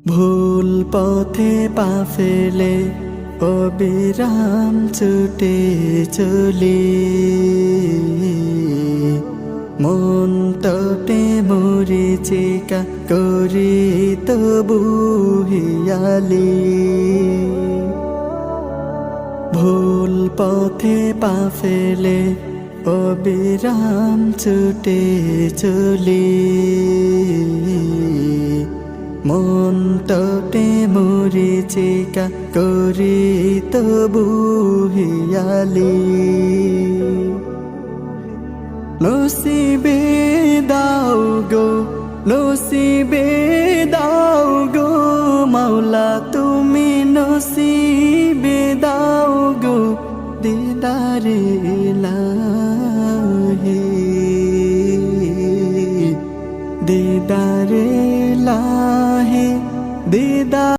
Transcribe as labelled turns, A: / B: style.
A: ভুল পথে পা ফেলে অবিরাম ছুটে চলি, মন তটে মরিচিকা করি তবু হিয়ালি। ভুল পথে পা ফেলে অবিরাম ছুটে চলি, মন তটে মরিচিকা করি তবু হিয়ালি। নসিবে দাও গো, নসিবে দাও গো মাওলা তুমি নসিবে দাও গো দিদারে ইলাহি, দিদারে ইলাহি দিদার।